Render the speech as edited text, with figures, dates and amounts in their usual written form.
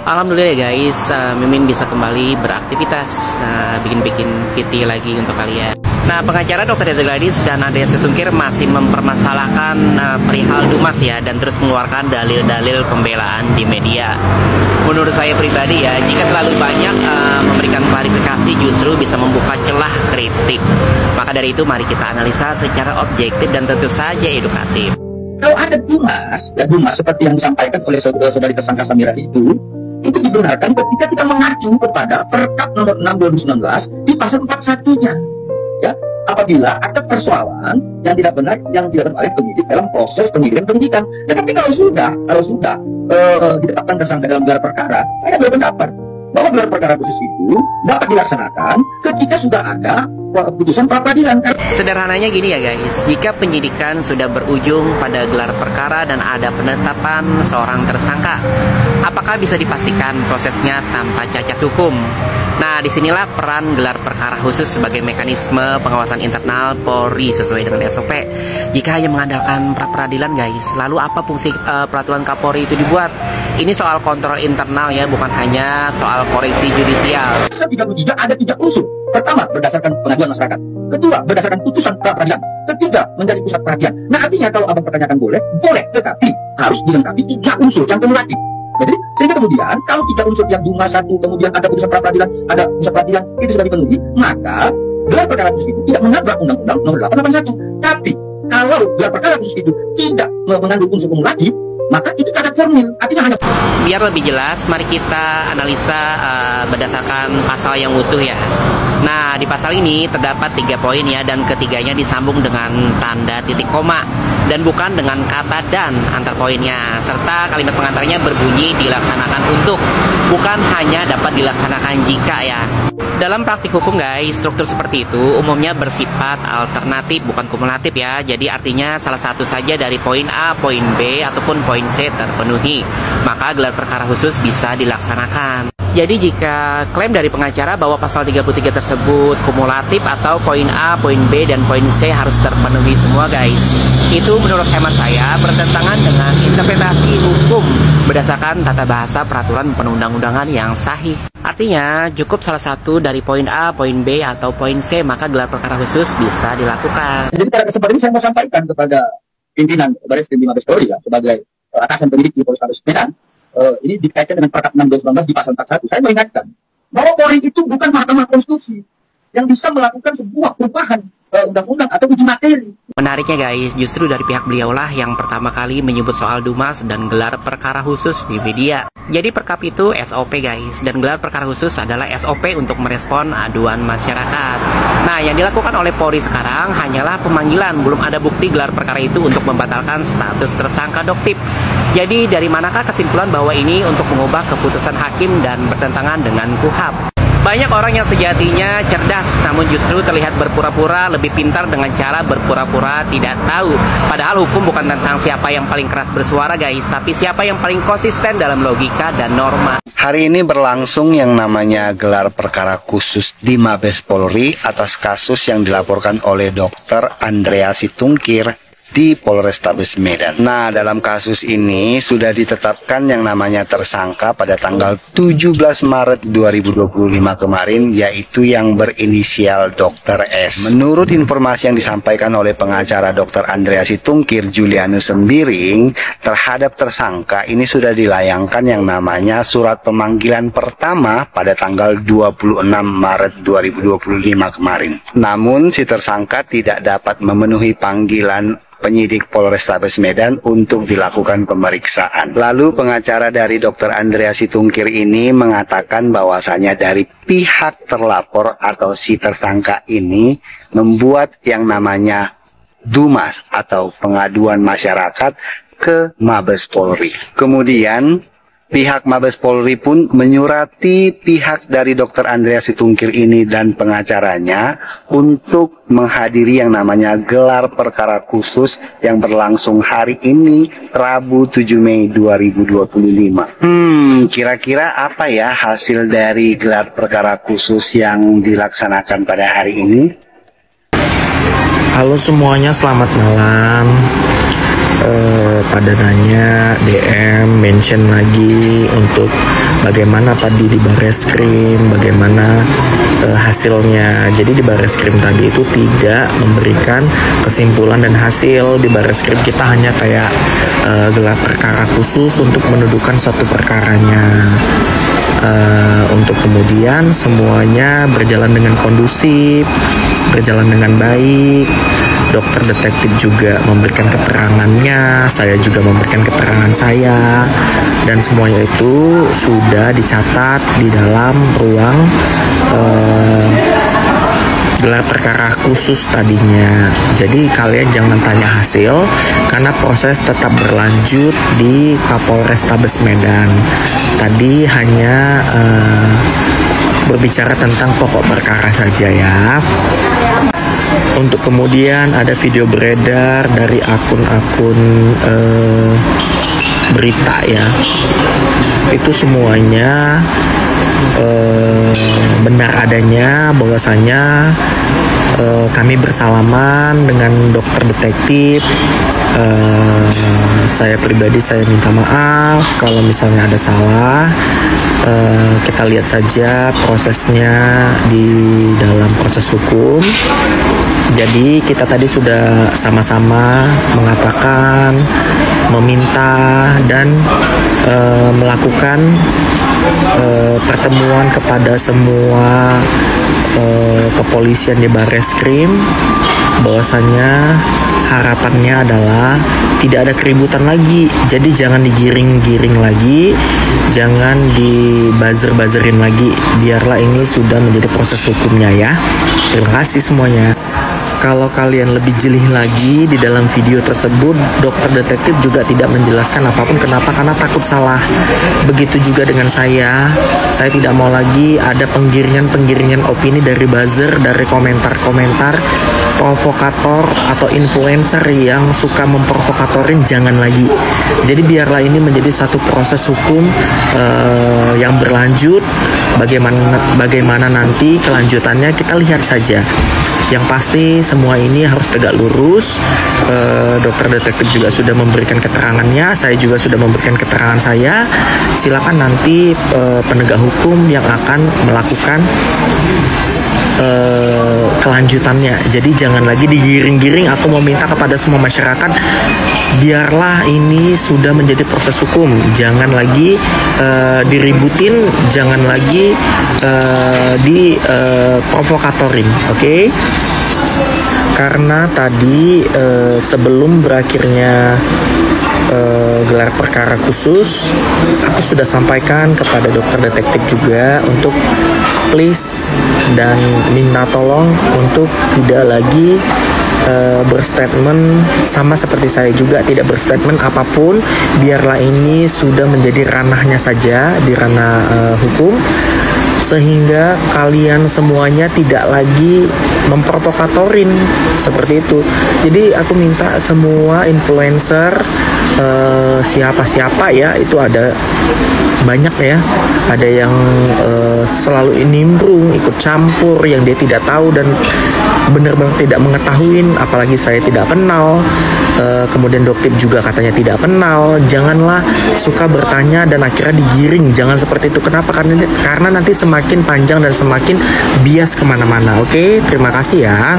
Alhamdulillah ya guys, Mimin bisa kembali beraktivitas, bikin-bikin VT lagi untuk kalian. Nah, pengacara Dr. Reza Gladys dan Andreas Situngkir masih mempermasalahkan perihal Dumas ya, dan terus mengeluarkan dalil-dalil pembelaan di media. Menurut saya pribadi ya, jika terlalu banyak memberikan klarifikasi justru bisa membuka celah kritik. Maka dari itu mari kita analisa secara objektif dan tentu saja edukatif. Kalau ada Dumas, ya Dumas seperti yang disampaikan oleh saudari tersangka Samira itu dibenarkan ketika kita mengacu kepada Perkap nomor 6 2019 di pasal 41-nya. Ya, apabila ada persoalan yang tidak benar yang dilakukan oleh penyidik dalam proses penyidikan. Tetapi kalau sudah ditetapkan tersangka dalam gelar perkara, saya berpendapat bahwa gelar perkara khusus itu dapat dilaksanakan ketika sudah ada putusan pra peradilan. Sederhananya gini ya guys, jika penyidikan sudah berujung pada gelar perkara dan ada penetapan seorang tersangka, apakah bisa dipastikan prosesnya tanpa cacat hukum? Nah, disinilah peran gelar perkara khusus sebagai mekanisme pengawasan internal Polri sesuai dengan SOP. Jika hanya mengandalkan pra peradilan guys, lalu apa fungsi peraturan Kapolri itu dibuat? Ini soal kontrol internal ya, bukan hanya soal koreksi judisial. 33 ada 3 unsur. Pertama, berdasarkan pengaduan masyarakat. Kedua, berdasarkan putusan pra peradilan. Ketiga, menjadi pusat perhatian. Nah, artinya kalau abang pertanyakan boleh, tetapi harus dilengkapi 3 unsur yang kumulatif. Jadi, sehingga kemudian kalau 3 unsur yang Dumas 1, kemudian ada putusan pra peradilan, ada pusat perhatian, itu sudah dipenuhi, maka gelar perkara khusus itu tidak menabrak Undang-Undang Nomor 881. Tapi kalau gelar perkara khusus itu tidak mengandung unsur kumulatif, maka itu cacat formil, artinya hanya. Biar lebih jelas, mari kita analisa berdasarkan pasal yang utuh ya. Nah, di pasal ini terdapat 3 poin ya, dan ketiganya disambung dengan tanda titik koma dan bukan dengan kata dan antar poinnya, serta kalimat pengantarnya berbunyi dilaksanakan untuk, bukan hanya dapat dilaksanakan jika ya. Dalam praktik hukum guys, struktur seperti itu umumnya bersifat alternatif bukan kumulatif ya. Jadi artinya salah satu saja dari poin A, poin B, ataupun poin C terpenuhi, maka gelar perkara khusus bisa dilaksanakan. Jadi jika klaim dari pengacara bahwa pasal 33 tersebut kumulatif atau poin A, poin B, dan poin C harus terpenuhi semua guys, itu menurut hemat saya bertentangan dengan interpretasi hukum berdasarkan tata bahasa peraturan perundang-undangan yang sahih. Artinya cukup salah satu dari poin A, poin B, atau poin C, maka gelar perkara khusus bisa dilakukan. Jadi pada kesempatan ini saya mau sampaikan kepada pimpinan Bareskrim Mabes Polri ya, sebagai atasan penyidik di Polrestabes Medan. Ini dikaitkan dengan Perkap 6 2019 di pasal 41. Saya mengingatkan bahwa Polri itu bukan Mahkamah Konstitusi yang bisa melakukan sebuah perubahan undang-undang atau uji materi. Menariknya guys, justru dari pihak beliaulah yang pertama kali menyebut soal Dumas dan gelar perkara khusus di media. Jadi Perkap itu SOP guys, dan gelar perkara khusus adalah SOP untuk merespon aduan masyarakat. Nah, yang dilakukan oleh Polri sekarang hanyalah pemanggilan, belum ada bukti gelar perkara itu untuk membatalkan status tersangka Doktip. Jadi dari manakah kesimpulan bahwa ini untuk mengubah keputusan hakim dan bertentangan dengan KUHP? Banyak orang yang sejatinya cerdas, namun justru terlihat berpura-pura lebih pintar dengan cara berpura-pura tidak tahu. Padahal hukum bukan tentang siapa yang paling keras bersuara guys, tapi siapa yang paling konsisten dalam logika dan norma. Hari ini berlangsung yang namanya gelar perkara khusus di Mabes Polri atas kasus yang dilaporkan oleh Dr. Andreas Situngkir di Polrestabes Medan. Nah, dalam kasus ini sudah ditetapkan yang namanya tersangka pada tanggal 17 Maret 2025 kemarin, yaitu yang berinisial Dr. S. Menurut informasi yang disampaikan oleh pengacara Dr. Andreas Situngkir, Julianus Sembiring, terhadap tersangka ini sudah dilayangkan yang namanya surat pemanggilan pertama pada tanggal 26 Maret 2025 kemarin. Namun si tersangka tidak dapat memenuhi panggilan penyidik Polrestabes Medan untuk dilakukan pemeriksaan. Lalu pengacara dari Dr. Andreas Situngkir ini mengatakan bahwasanya dari pihak terlapor atau si tersangka ini membuat yang namanya Dumas atau pengaduan masyarakat ke Mabes Polri. Kemudian pihak Mabes Polri pun menyurati pihak dari Dr. Andreas Situngkir ini dan pengacaranya untuk menghadiri yang namanya gelar perkara khusus yang berlangsung hari ini, Rabu 7 Mei 2025. Kira-kira apa ya hasil dari gelar perkara khusus yang dilaksanakan pada hari ini? Halo semuanya, selamat malam. Pada nanya DM mention lagi untuk bagaimana tadi di Barreskrim, bagaimana hasilnya. Jadi di Barreskrim tadi itu tidak memberikan kesimpulan dan hasil. Di Barreskrim kita hanya kayak gelar perkara khusus untuk mendudukan suatu perkaranya. Untuk kemudian semuanya berjalan dengan kondusif, berjalan dengan baik. Dokter detektif juga memberikan keterangannya, saya juga memberikan keterangan saya, dan semuanya itu sudah dicatat di dalam ruang gelar perkara khusus tadinya. Jadi kalian jangan tanya hasil karena proses tetap berlanjut di Kapolrestabes Medan. Tadi hanya berbicara tentang pokok perkara saja ya. Untuk kemudian ada video beredar dari akun-akun berita ya. Itu semuanya benar adanya bahwasanya kami bersalaman dengan dokter detektif. Saya pribadi saya minta maaf kalau misalnya ada salah. Kita lihat saja prosesnya di dalam proses hukum. Jadi kita tadi sudah sama-sama mengatakan, meminta dan melakukan pertemuan kepada semua kepolisian di Barreskrim, bahwasanya harapannya adalah tidak ada keributan lagi. Jadi jangan digiring-giring lagi, jangan dibuzzer-buzzerin lagi. Biarlah ini sudah menjadi proses hukumnya ya. Terima kasih semuanya. Kalau kalian lebih jeli lagi di dalam video tersebut, dokter detektif juga tidak menjelaskan apapun. Kenapa? Karena takut salah. Begitu juga dengan saya tidak mau lagi ada penggiringan opini dari buzzer, dari komentar-komentar provokator atau influencer yang suka memprovokatorin. Jangan lagi. Jadi biarlah ini menjadi satu proses hukum yang berlanjut. Bagaimana nanti kelanjutannya kita lihat saja. Yang pasti semua ini harus tegak lurus. Dokter detektif juga sudah memberikan keterangannya, saya juga sudah memberikan keterangan saya. Silakan nanti penegak hukum yang akan melakukan kelanjutannya. Jadi jangan lagi digiring-giring. Aku meminta kepada semua masyarakat, biarlah ini sudah menjadi proses hukum. Jangan lagi diributin, jangan lagi provokatorin, oke? Karena tadi sebelum berakhirnya gelar perkara khusus, aku sudah sampaikan kepada dokter detektif juga untuk please dan minta tolong untuk tidak lagi berstatement, sama seperti saya juga tidak berstatement apapun. Biarlah ini sudah menjadi ranahnya saja di ranah hukum, sehingga kalian semuanya tidak lagi memprovokatorin seperti itu. Jadi aku minta semua influencer, siapa-siapa ya, itu ada banyak ya, ada yang selalu nimbrung, ikut campur yang dia tidak tahu dan benar-benar tidak mengetahui, apalagi saya tidak kenal. Kemudian dokter juga katanya tidak kenal. Janganlah suka bertanya dan akhirnya digiring. Jangan seperti itu. Kenapa? Karena nanti semakin panjang dan semakin bias kemana-mana. Oke, terima kasih ya.